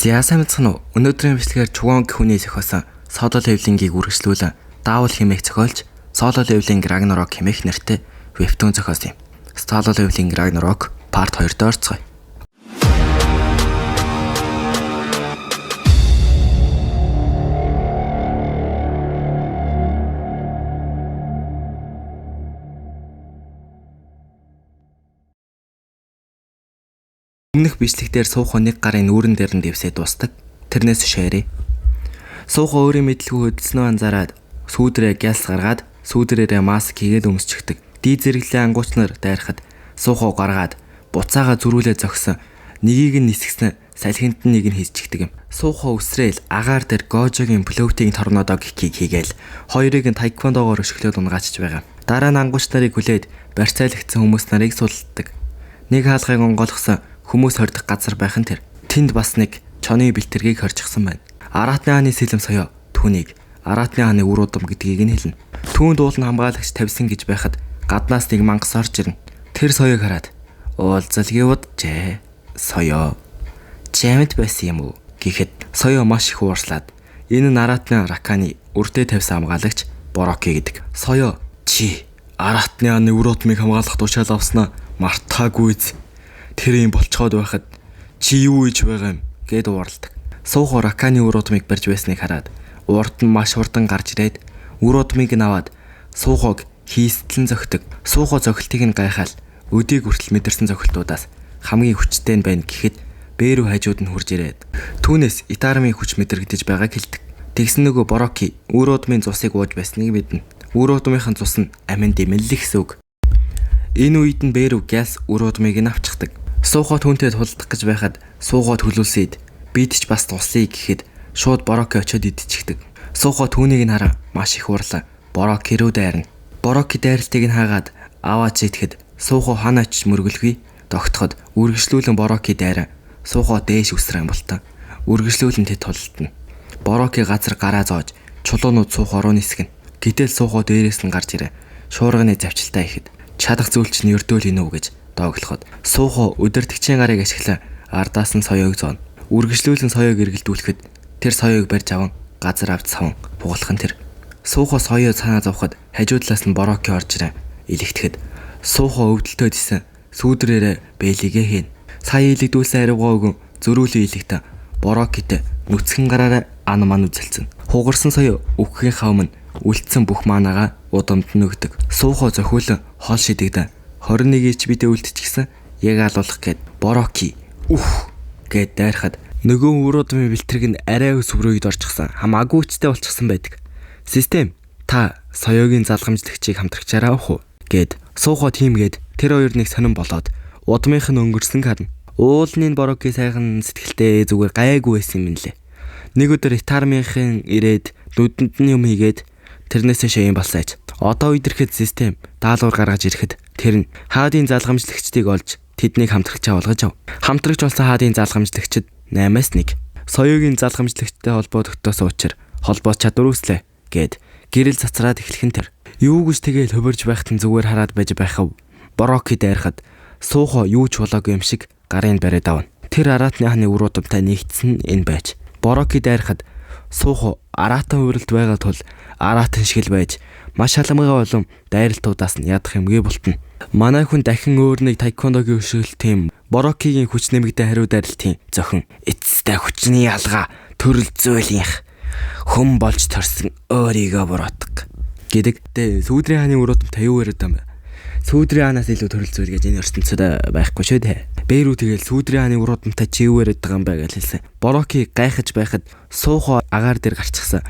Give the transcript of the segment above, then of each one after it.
За сайн мэцхан уу. Өнөөдрийн бичлэгээр Чугонг хүний зохиосон Solo Leveling-ийг үргэлжлүүлэн Daawal хэмээх зохиолч Solo Leveling Ragnarok хэмээх нэртэй вебтун зохиосон юм. Solo Leveling Ragnarok Part 2-д орцгоё. Өмнөх бичлэгтэр суухан нэг гарын нүүрэн дээр нь дэвсээ дуустдаг. Тэрнээс шаарэ. Суухан өөрийн мэдлгүй хөдөлснөө анзаараад сүүдрээ гялс гаргаад сүүдрээрээ маск хийгээд өмсчихдэг. Дий зэрэглээ ангуучнаар дайрахад суухан гаргаад буцаага зүрүүлээ зогсон. Нэгийг нь нисгсэн салхинд нь нэг нь хийчихдэг юм. Суухан өсрээл агаар дээр Гожогийн плөвтийн торнодо кикийг хийгээл хоёрыг нь тайквондогоор өшгөлөөд унгаачж байгаа. Дараа нь ангууч нарыг хүлээд барьцаалагдсан хүмүүс нарыг сулладаг. Нэг хаалгыг онгойлгосон хүмүүс хордох газар байх нь тэр. Тэнд бас нэг чоны бэлтэргийг хорчихсан байна. Аратны хааны сэлэм соёо түүнийг Аратны хааны үр удам гэдгийг нь хэлнэ. Түүнд уул нь хамгаалагч тавьсан гэж байхад гаднаас нэг мангас орж ирнэ. Тэр соёог хараад уулзалгийн уджээ. Соёо чамд байсан юм уу гэхэд соёо маш их уурслаад энэ нь Аратны раканы үрдээ тавьсан хамгаалагч Бороки гэдэг. Соёо чи Аратны хааны үр удмыг хамгаалах тушаал авснаа мартаагүй. Тэр юм болцоход байхад чи юу хийж байгаа юм гэд уурладаг. Суухан раканы үр удмыг барьж байсныг хараад урд нь маш хурдан гарч ирээд үр удмыг нь аваад суухаг хийстлэн зөгтөг. Суухаа зөгөлтийг нь гайхаал өдийг хүртэл мэдэрсэн зөгөлтүүдээс хамгийн хүчтэй нь байна гэхэд бээрүү хажууд нь хурж ирээд түүнээс Итармын хүч мэдэрэгдэж байгааг хэлдэг. Тэгсэн нөгөө Бороки үр удмын цусыг ууж байсныг мэднэ. Үр удмынхын цус нь амин дэмэллэх гэсэн үг. Энэ үед нь бээрүү газ үр удмыг нь авчихдаг. Суугаа түүнтэй тулдах гэж байхад суугаа төлүүлсэд бид ч бас туслая гэхэд шууд Бороки очиод идчихдэг. Суугаа түүнийг нь хараа маш их уурлаа. Бороки рүү дайрна. Бороки дайралтыг нь хаагаад аваач итгэхэд суугаа хана очиж мөргөлгүй. Тогтоход үргэлжлүүлэн Бороки дайраа. Суугаа дээш үсрэн болтоо. Үргэлжлүүлэн тэд тулдна. Бороки газар гараа зоож чулуунууд суугаа руу нисгэнэ. Гэтэл суугаа дээрээс нь гарч ирээ. Шуурганы завчилтаа ихэд чадах зүйл чинь өрдөөл инүү гэж дооглоход суухан өдөртөгчийн гарыг ашиглан ардаас нь соёог зооно. Үргэлжлүүлэн соёог эргэлдүүлэхэд тэр соёог барьж аван газар авч саван бугалах нь тэр. Суухан соёо цаанаа зовход хажуудлаас нь Бороки орж ирэн илэгдэхэд суухан өвдөлтөө дисэн сүүдрээрээ бэлигээ хийн. Сая илэгдүүлсэн аривгаа өгөн зөрүүлэн илэгтэн Борокитэй нүцгэн гараараа ан ман үзэлцэн. Хугарсан соёо өгөхийн хавмын үлдсэн бүх маанаага удамд нь өгдөг. Суухан зохиолон хол шидэгдэн 21-ийг ч бидээ үлдчихсэн яг алуулах гээд Бороки гэд дайрахад нөгөө үр удмын бэлтрэг нь арай ус өрөөд орчихсан хамаагүй хүчтэй болчихсон байдаг. Систем та соёогийн залгамжлагчийг хамтрагчаараа авах уу гэд суухаа тиймгээд тэр хоёрыг сонирн болоод удмынх нь өнгөрсөн харна. Уулын Бороки сайхан сэтгэлтэй зүгээр гайгүй байсан юм лээ. Нэг өдөр Итармынхын ирээд нүдэнд нь юм хийгээд тэрнээсээ шэйн болсаач. Одоо үдрэхэд систем даалгавар гаргаж ирэхэд тэр нь хаадын залгамжлагчдыг олж тэднийг хамтрагчаа болгож ав. Хамтрагч болсон хаадын залгамжлагчид 8-аас 1. Соёогийн залгамжлагчтай холбогдохтоос учир холбоо чадвар үүслээ гэд гэрэл цацраад эхлэхэн тэр. Юу гэж тэгээл хөвөрж байхад нь зүгээр хараад байж байхав. Бороки дайрахад суухаа юу ч болоогүй юм шиг гарын бариад авна. Тэр Аратны хааны үр удамтай нэгдсэн энэ байж. Бороки дайрахад суухаа Аратан уралд байгаа тул Аратан шиг л байж маш халамгай болон дайралтуудаас нь ядах юмгүй болтно. Манай хүн дахин өөр нэг тайквондогийн өшөөлтийн Борокигийн хүч нэмэгдэн хариу дайралтын зохин эцэстэй хүчний ялгаа төрөл зүйлийнх хүм болж төрсөн өөрийгөө буруутгах гэдэг. Сүүдрийн хааны үр удамтай юу яриад юм бэ? Сүүдрийн хаанаас илүү төрөл зүйл гэж энэ ертөнцид байхгүй шүү дээ. Бээрүү тэгэл сүүдрийн хааны үр удамтай чи юу яриад байгаа юм бэ гэж хэлсэн. Бороки гайхаж байхад суухаа агаар дээр гарчихсан.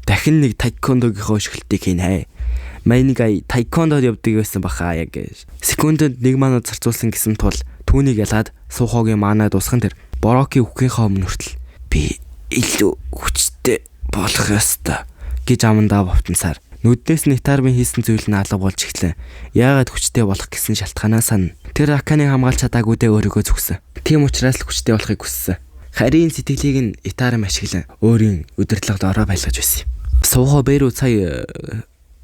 Дахин нэг тайквондогийнхоо өшгөлтийг хийнэ. Майныг тайквондод явдаг байсан баха яг гэж. Секундэд 1 манад зарцуулсан гэсэн тул түүнийг ялаад суухагийн маанаа дуусган тэр. Бороки үхгийнхаа өмнө хүртэл би илүү хүчтэй болох ёстой гэж амандаа бовтонсаар нүднээс нь Итармын хийсэн зүйл нь алга болж эхлэн яагаад хүчтэй болох гэсэн шалтгаанаа сана. Тэр раканы хамгаалж чадаагүй дэ өөрийгөө зүгсэн. Тийм учраас л хүчтэй болохыг хүссэн. Харийн сэтгэлийг нь Итарм ашиглан өөрийн удирдлагад ороо байлгаж байсан юм. Суугаа бээрүү сая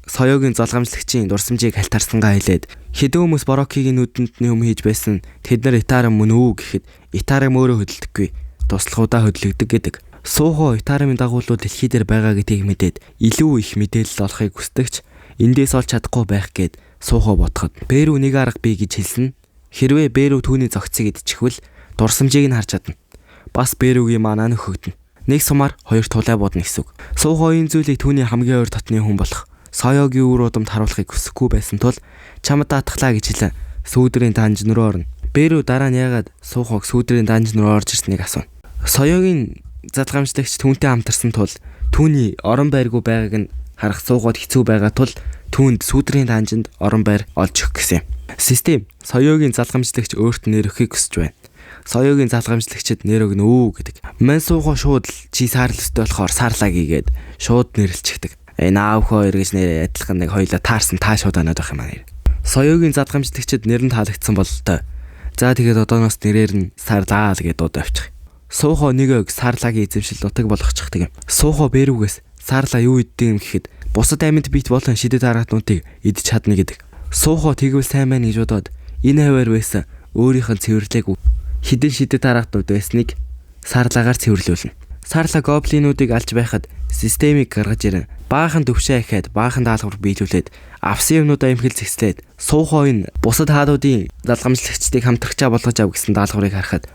соёогийн залгамжлагчийн дурсамжийг халтарсангаа хэлээд хэдэн хүмүүс Борокигийн нүдэнд юм хийж байсан тэд нар Итарм мөн үү гэхэд Итарм өөрөө хөдөлдөггүй туслахуудаа хөдөлгдөг гэдэг. Суухо Итарамын дагуулууд дэлхий дээр байгаа гэдгийг мэдээд илүү их мэдээлэл олохыг хүсдэгч эндээс олж чадахгүй байх гээд Суухо ботход Бэрүү нэг арга бий гэж хэлсэн. Хэрвээ Бэрүү түүний зогцыг идчихвэл дурсамжийг нь харж чадна. Бас Бэрүүгийн манаа нөхөгдөнө. Нэг сумаар хоёр тулай бодно гэсэн үг. Суухо энэ зүйлийг түүний хамгийн ойр дотны хүн болох Соёгийн үр удамд харуулахыг хүсэхгүй байсан тул чамд даатглаа гэж хэлэн сүүдрийн данжин руу орно. Бэрүү дараа нь яагаад Суухог сүүдрийн данжин руу орж ирснийг асууна. Соёгийн задгамжлагч түүнтэй хамтарсан тул түүний орон байргүй байгааг нь харах Суугод хэцүү байгаа тул түүнд сүүдрийн данжинд орон байр олж өгөх гэсэн юм. Систем Соёгийн залгамжлагч өөрт нэр өгөхийг хүсэж байна. Соёгийн залгамжлагчид нэр өгнө үү гэдэг. Мэн Сууго шууд л чи саарл өстэй болохоор саарлаа гээгээд шууд нэрлэлчихдэг. Наав хоёр гэж нэр адилхан нэг хоёлаа таарсан таа шууд анаад байх юм аа. Соёгийн задгамжлагчид нэр нь таалагдсан бололтой. За тэгээд одооноос нэрээр нь саарлаа л гэж дуудаа авчих. Суухо нэг өг саарлагийн эзэмшил нутаг болгочихдаг юм. Суухо Бэрүүгээс саарлаа юу иддэг юм гэхэд бусад амьд бит болон шидэт аратнуудыг идэж чадна гэдэг. Суухо тэгвэл сайн байна гэж бодоод энэ хавар байсан өөрийнх нь цэвэрлэг хідэн шидэт аратнууд байсныг саарлагаар цэвэрлүүлнэ. Саарлаа гоблинуудыг алж байхад системийг гаргаж ирэн баахан төвшөө ихээд баахан даалгавар биелүүлээд авсан юмнуудаа имхэл зэгслээд Суухо энэ бусад хаадуудын залгамжлагчдыг хамтрагчаа болгож ав гэсэн даалгаврыг харахад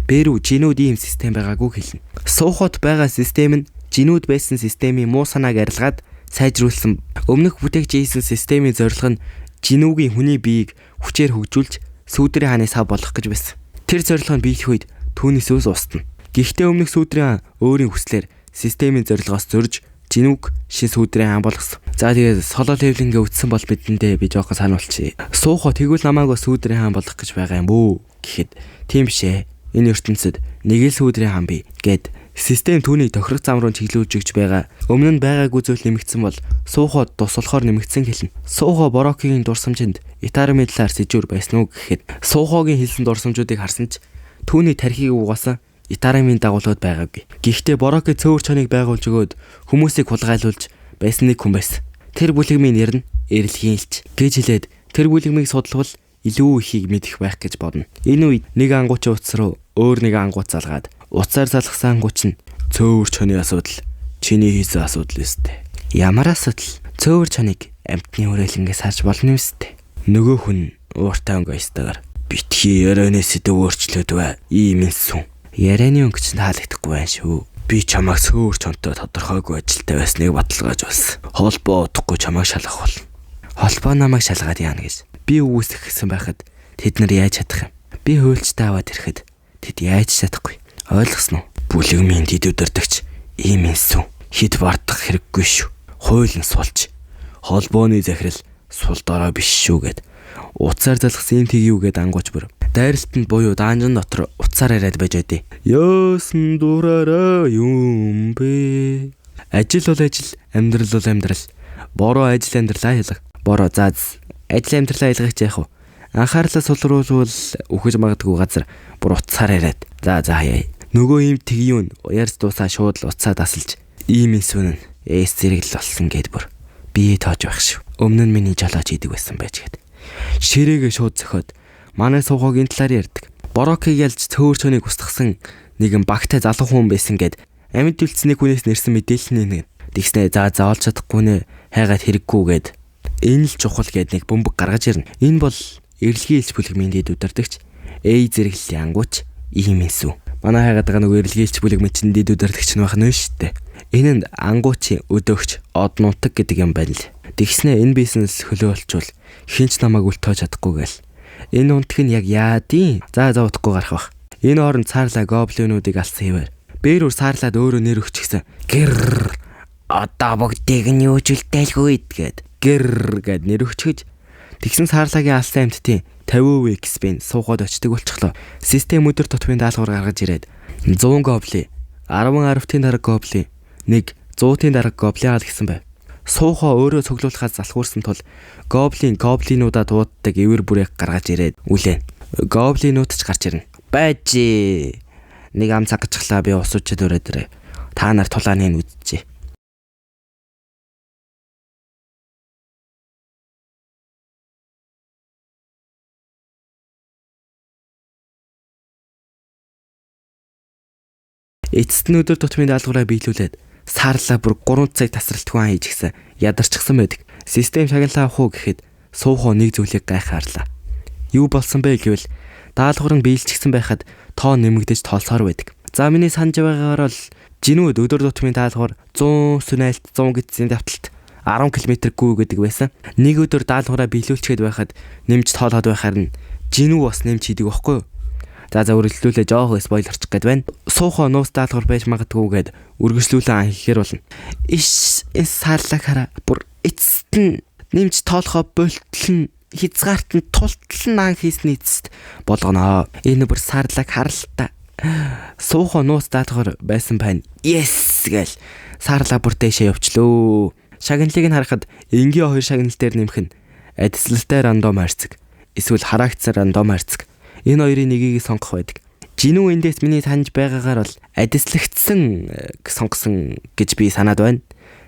Бэрүү жинүүд ийм систем байгаагүй хэлнэ. Суухот байгаа систем нь жинүүд байсан системийн муу санааг арилгаад сайжруулсан. Өмнөх бүтээгч хийсэн системийн зорилго нь жинүүгийн хүний биеийг хүчээр хөгжүүлж сүүдрийн хааны сав болгох гэж байсан. Тэр зорилго нь биелэх үед түүнээс ус устна. Гэхдээ өмнөх сүүдрийн өөрийн хүслээр системийн зорилгоос зөрж жинүүг шин сүүдрийн хаан болгосон. За тэгээд соло левлингээ үтсэн бол бидэндээ би жоохон сануулчих. Суухо тэгвэл намайг сүүдрийн хаан болгох гэж байгаа юм бүү гэхэд тийм бишээ. Энэ ертөнцид нэг л сүүдрийн хаан бий гэд систем түүний тохирох зам руу чиглүүлж өгч байгаа. Өмнө нь байгаагүй зүйл нэмэгдсэн бол Сууход тус болохоор нэмэгдсэн хэлнэ. Суухо Борокигийн дурсамжинд Итарамын талаар сэжүүр байсан уу гэхэд Суухогийн хэлсэн дурсамжуудыг харсан ч түүний тархийг угаасан Итарамын дагуулууд байгаагүй. Гэхдээ Бороки цөөвөр чоныг байгуулж өгөөд хүмүүсийг хулгайлуулж байсан нэг хүн байсан. Тэр бүлэгмийн нэр нь Эрэлхийн элч гэж хэлээд тэр бүлэгмийг судлавал илүү ихийг мэдэх байх гэж бодно. Энэ үед нэг ангуучийн утас руу өөр нэг ангууц залгаад уцаар залгасан ангууч нь цөөвөр чоны асуудал чиний хийсэн асуудал өстэй. Ямар асуудал? Цөөвөр чоныг амьтны хүрээлэнгээс харж болно юм өстэй. Нөгөө хүн ууртай өнгөйстөөр битгий ярианы сэдв өөрчлөөд бай. Ийм инсүн. Ярианы өнгөч таалагдахгүй байна шүү. Би чамайг цөөвөр чонтой тодорхойгүй ажилтай байсныг баталгааж болсон. Холбоо удахгүй чамайг шалгах болно. Холбоо намайг шалгаад яана гэж. Би үүсэх гэсэн байхад тэд нар яаж чадах юм? Би хуульчтай аваад ирэхэд тэд яаж чадахгүй. Ойлгосноо? Бүлэгмийн дэд удирдагч ийм инсүн. Хэд бардах хэрэггүй шүү. Хууль нь сулж. Холбооны захирал сул дорой биш шүү гэд. Уцаар залгсан юм тгий юу гэд ангууч бүр. Дайралтанд буюу даанжин дотор уцаар яриад байж байдیں۔ Яасан дураараа юм бэ? Ажил бол ажил, амьдрал бол амьдрал. Бороо ажил амьдралаа ялга. Бороо зааз ажил амьдралаа ялгах яах вэ? Анхаарлаа сулруулвал үхэж магадгүй газар бүр уцаар яриад. За яа. Нөгөө юм тгий юу ярьж дуусаа шууд л уцаа тасалж ийм инсүн эс зэрэгл болсон гэд бүр бие тоож байх шүү. Өмнө нь миний жолооч идэг байсан байж гээд. Ширээгээ шууд зөхөд манай Суухогийн талаар ярьдаг. Борокиг ялж цөөвөр чоныг устгасан нэгэн багтай залуу хүн байсан гэд амьд үлдсэний хүнээс нэрсэн мэдээлэл нэг. Тэгснэ за олж чадахгүй нэ хайгаад хэрэггүй гэд. Энэ л чухал гэд нэг бөмбөг гаргаж ирнэ. Энэ бол Эрэлхийн элч бүлэгмийн дэд удирдагч зэрэглэлийн ангууч ийм инсүү. Манай хайгаад байгаа нөгөө Эрэлхийн элч бүлэгмийн чин дэд удирдагч нь байх нь шүү дээ. Энэ нь ангуучийн өдөөгч од нутаг гэдэг юм байна л. Тэгснэ энэ бизнес хөлөө олчвал хинч намайг үлтээж чадахгүй гээл. Энэ унтг нь яг яадیں۔ За удахгүй гарах бах. Энэ хооронд цаарлаа гоблинуудыг алсан хэвээр. Бэрүүр саарлаад өөрөө нэр өгчихсэн. Гэр одоо бүгдийг нь юужилтэлгүй гэд. Гэр гэд нэр өгчөж тэгсэн саарлагийн алсан амьтдын 50% XP-ийн суугаад очдөг болчихлоо. Систем өдөр тутмын даалгавар гаргаж ирээд 100 гоблин, 10 арвтын дарга гоблин, 100-ийн дарга гоблин гал гэсэн байв. Суухо өөрөө цуглуулахад залхуурсан тул гоблинуудаа дууддаг эвэр бүрийг гаргаж ирээд үлээн. Гоблинууд ч гарч ирнэ. Байжээ. Нэг ам цагчглаа би усуучид өрөөдрөө. Та нар тулааны нь үдчихье. Эцэст нь өдөр тутмын даалгавраа биелүүлээд саарлаа бүр 3 цаг тасралтгүй хийж гисэн ядарчихсан байдаг. Систем шагналаа авах уу гэхэд суухоо нэг зүйлийг гайхаарлаа. Юу болсон бэ гэвэл даалгавар нь биелчихсэн байхад тоо нэмэгдэж тоолсоор байдаг. За миний санаж байгаагаар бол жинүүд өдөр тутмын даалгавар 100 сүнэлт 100 гидсийн давталт 10 км/г гэдэг байсан. Нэг өдөр даалгавраа биелүүлчихэд байхад нэмж тоолоод байхаар нь жинүү бас нэмж хийдэг байхгүй юу? За үргэлжлүүлээ жоох спойлерч гээд байна. Суухоо нуус даалгавар байж магадгүй гэд үргэлжлүүлэн хийхээр болно. Энэ саарлаг хараа бүр эцэст нь нэмж тоолохоо болтол нь хязгаарт нь тултал нь хийсний эцэст болгоно. Энэ бүр саарлаг харалтаа. Суухоо нуус даалгавар байсан байна. Yes гээл саарлаа бүр дэшээ явчлөө. Шагналыг нь харахад энгийн хоёр шагнал дээр нэмэх нь адислалтай рандом хайрцаг. Эсвэл харакцаар рандом хайрцаг. Энэ хоёрын нэгийг сонгох байдаг. Жинүү эндээс миний санаж байгаагаар бол адислагдсан сонгосон гэж би санаад байна.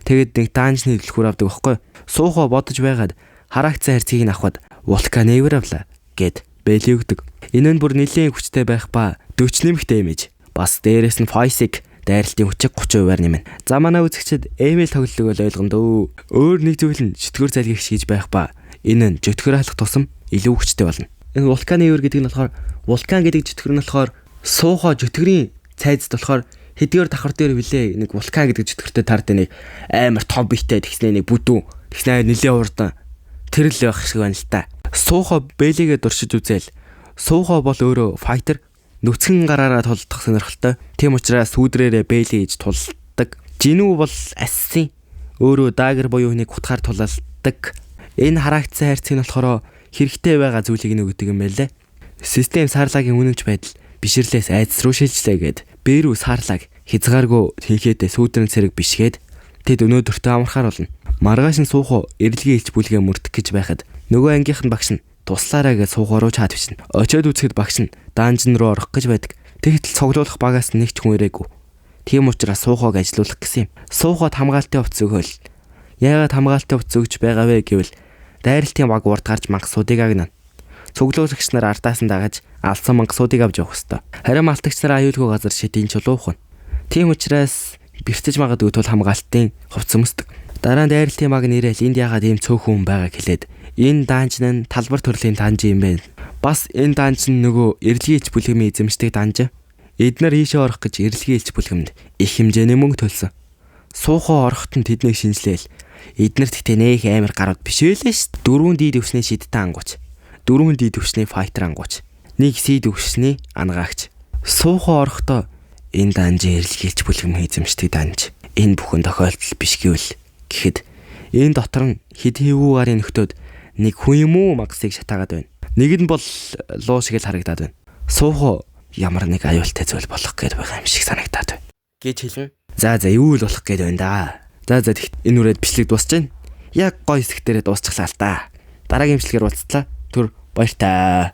Тэгэд нэг даанчны дэлгүүр авдаг байхгүй. Суухоо бодож байгаад харакцаа хайрцгийг нь авахд вулкан эвэр авлаа гэд бэлээ өгдөг. Энэ нь бүр нэлийн хүчтэй байх ба 40 нэмэхтэй имиж. Бас дээрэс нь файсик дайралтын хүчийг 30%-аар нэмнэ. За манай үзэгчид эмэйл тоглолтыг бол ойлгоно дөө. Өөр нэг зүйл нь чөтгөр залгийгч хийж байх ба энэ нь чөтгөр халах тусам илүү хүчтэй болно. Энэ вулканы өвөр гэдэг нь болохоор вулкан гэдэг чөтгөр нь болохоор суухоо чөтгөрийн цайзд болохоор хэдгээр давхар дээр билээ нэг вулкан гэдэг чөтгөртэй таард нэг амар том биетэй тэгснэ нэг бүдүүн тэгснэ нэлээ урдан тэр л байх шиг байна л та. Суухоо бэлигээ дуршиж үзээл. Суухоо бол өөрөө файтер нүцгэн гараараа тулдах сонирхолтой. Тийм учраас сүүдрээрээ бэлий хийж тулдаг. Жинүү бол ассын өөрөө дагер буюу хүнийг хутгаар тулалдаг. Энэ харакцсан хайрцаг нь болохоор хэрэгтэй байгаа зүйлийг нөгөөдөг юм байлээ. Систем саарлагийн үнэмж байдал бишрлээс айдас руу шилжлээ гэд бэрүү саарлаг хязгааргүй хийхээдээ сүүдрэн цэрэг бишгээд тэд өнөөдөртөө амархаар болно. Маргааш нь суухоо эрэлгийн илч бүлгээ мөрдөх гэж байхад нөгөө ангийнх нь багш нь туслаарай гэж суухоо руу чаад бичнэ. Очиод үзэхэд багш нь данжин руу орох гэж байдаг. Тэгтэл цуглуулах багаас нэг ч хүн ирээгүй. Тийм учраас суухоог ажилуулах гэсэн юм. Суухоод хамгаалтын хувцас өгөөл. Яагаад хамгаалтын хувцас өгч байгаа вэ гэвэл дайралтын баг урд гарч мангасуудыг агнана. Цуглуулагч нар ардаас нь дагаж алдсан мангасуудыг авч явах ёстой. Харин малтагч нар аюулгүй газар шидийн чулуухан. Тийм учраас бэртэж магадгүй тул хамгаалтын хувцас өмсдөг. Дараа нь дайралтын баг нэрэл энд яагаад ийм цөөхөн хүн байгааг хэлээд энэ данж нь талбар төрлийн данж юм байна. Бас энэ данж нь нөгөө эрэлгийн элч бүлгэмийн эзэмшдэг данж. Эднэр ийшээ орох гэж эрэлгийн элч бүлгэмд их хэмжээний мөнгө төлсөн. Суухоо орохт нь тэднийг шинжлээл. Эднэрт гэтээ нэх амар гарууд биш байлээ шүү. 4 дид өвсний шидтэй ангууч. 4 дид өвсний файтер ангууч. 1 сид өвсний ангаагч. Суухоо орохдоо энэ данж эрэлгийн элч бүлгэмийн эзэмшдэг данж. Энэ бүхэн тохиолдол биш гэвэл гэхэд энэ дотор нь хэд хэвүү гарын нөхдөд нэг хүн юм уу магсыг шатаагаад байна. Нэг нь бол луу шиг л харагдаад байна. Суухоо ямар нэг аюултай зүйл болох гээд байгаа юм шиг санагдаад байна. Гэж хэлнэ. За юу л болох гээд байна да. За энэ үрээд бичлэг дуусч байна. Яг гоё хэсэг дээрээ дуусчихлаа л да. Дараагийн бичлэгээр уулзлаа. Түр баяртай.